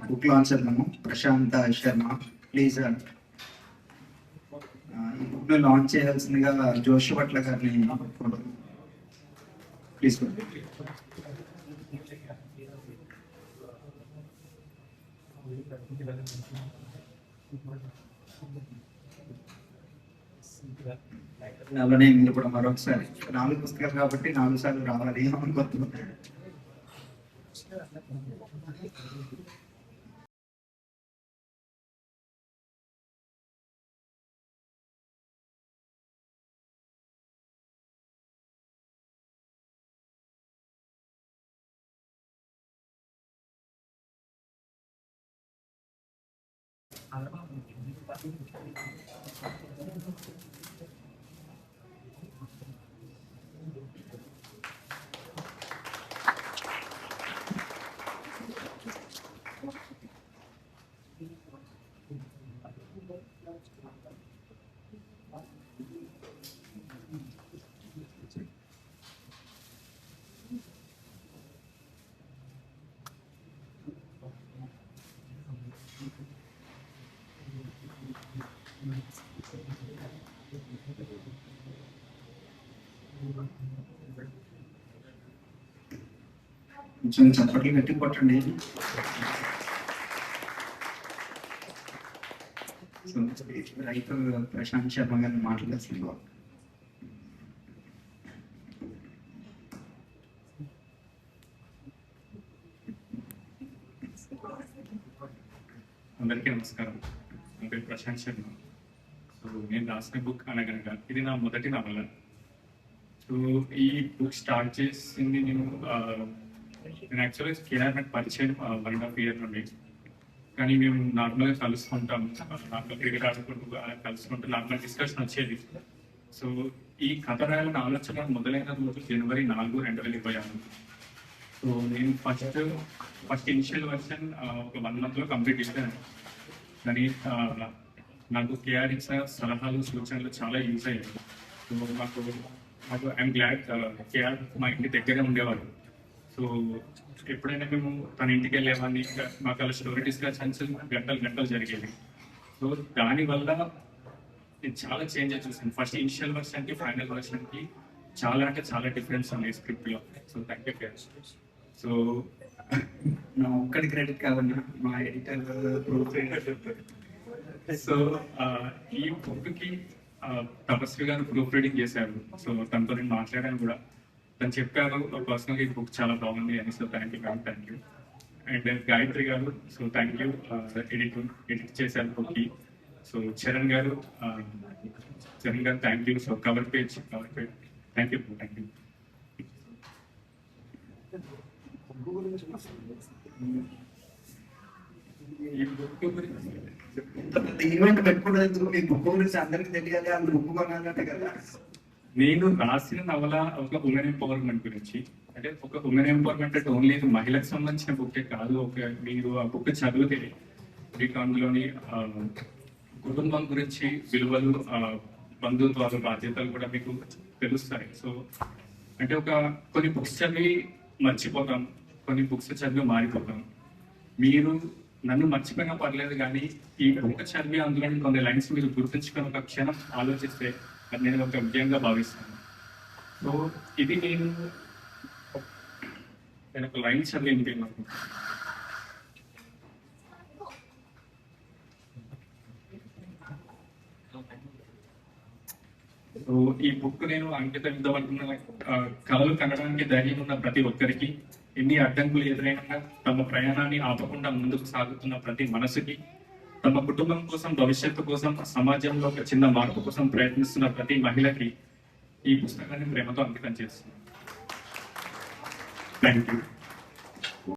Book launch చేద్దాము. Prashanth Sharma please ఈ book ను లాంచ్ చేయాల్సిందిగా జోషి భట్ల గారిని ప్లీజ్. అలానే మీరు కూడా మరొకసారి 4 పుస్తకాలు కాబట్టి 4 సార్లు రావాలి అనుకోవద్దు. కొంచెం చప్పట్లు గట్టి కొట్టండి. రైతు ప్రశాంత్ శర్మ గారిని మాట్లాడాల్సింది. అందరికీ నమస్కారం. నా పేరు ప్రశాంత్ శర్మ. సో నేను రాసిన బుక్ అనగనగా ఇది నా మొదటి నవల. సో ఈ బుక్ స్టార్ట్ చేసింది నేను యాక్చువల్గా కేఆర్ నాకు పరిచయం 1.5 year నుండి. కానీ మేము నార్మల్గా కలుసుకుంటాం, నార్మల్ క్రికెట్ ఆడుకుంటూ కలుసుకుంటూ నార్మల్ డిస్కషన్ వచ్చేది. సో ఈ కథ రాయాలని ఆలోచన మొదలైన రోజు January 4, 2026. సో నేను ఫస్ట్ ఇనిషియల్ వర్షన్ ఒక 1 month లో కంప్లీట్ చేశాను. కానీ నాకు కేఆర్ ఇచ్చిన సలహాలు సూచనలు చాలా యూజ్ అయ్యాయి. సో నాకు ఐఎమ్ గ్లాడ్ కేఆర్ మా ఇంటి దగ్గరే ఉండేవాడు. సో ఎప్పుడైనా మేము తన ఇంటికి వెళ్ళేవాడిని, మాకు అలా స్టోరీ డిస్కషన్స్ గంటలు జరిగేవి. సో దానివల్ల నేను చాలా చేంజెస్ చూసాను. ఫస్ట్ ఇనిషియల్ వర్షన్కి ఫైనల్ వర్షన్కి చాలా అంటే చాలా డిఫరెన్స్ ఉన్నాయి స్క్రిప్ట్లో. So thank you KR. So నా ఒక్కడి క్రెడిట్ కాదన్నా, మా ఎడిటర్ ప్రూఫ్ చెప్తారు. సో ఈ బుక్కి తపస్వి గారు ప్రూఫ్ రీడింగ్ చేశారు. సో తనతో నేను మాట్లాడాను కూడా. తను చెప్పారు పర్సనల్గా ఈ బుక్ చాలా బాగుంది అని. So thank you. And Gayatri గారు, సో థ్యాంక్ యూ, ఎడిట్ చేశారు బుక్కి. సో చరణ్ గారు thank you. So cover page thank you. ఈ బుక్ ఈవెంట్ పెట్టుకోవడానికి మీ బుక్ గురించి అందరికి తెలియాలి, అందరు బుక్ కొనాలంటే కదా. నేను రాసిన నవల ఒక ఉమెన్ ఎంపవర్మెంట్ గురించి. అంటే ఒక ఉమెన్ ఎంపవర్మెంట్ అంటే ఓన్లీ మహిళకు సంబంధించిన బుక్కే కాదు. మీరు ఆ బుక్ చదివితే మీకు అందులోని కుటుంబం గురించి విలువలు, బంధుత్వాలు, బాధ్యతలు కూడా మీకు తెలుస్తాయి. సో అంటే కొన్ని బుక్స్ చదివి మర్చిపోతాం, కొన్ని బుక్స్ చదివి మారిపోతాం. మీరు నన్ను మర్చిపోయినా పర్లేదు, కానీ ఈ బుక్ చదివి అందులోని కొన్ని లైన్స్ మీరు గుర్తుంచుకొని ఒక క్షణం ఆలోచిస్తే అది నేను ఒక విజయంగా భావిస్తాను. సో ఇది నేను ఒక లైన్ చదివి నాకు సో ఈ బుక్ నేను అంకితం ఇద్దామనుకున్న కళలు కనడానికి ధైర్యం ఉన్న ప్రతి ఒక్కరికి, ఎన్ని అడ్డంకులు ఎదురైనా తమ ప్రయాణాన్ని ఆపకుండా ముందుకు సాగుతున్న ప్రతి మనసుకి, తమ కుటుంబం కోసం, భవిష్యత్తు కోసం, సమాజంలో ఒక చిన్న మార్పు కోసం ప్రయత్నిస్తున్న ప్రతి మహిళకి ఈ పుస్తకాన్ని ప్రేమతో అంకితం చేస్తున్నాను. Thank you.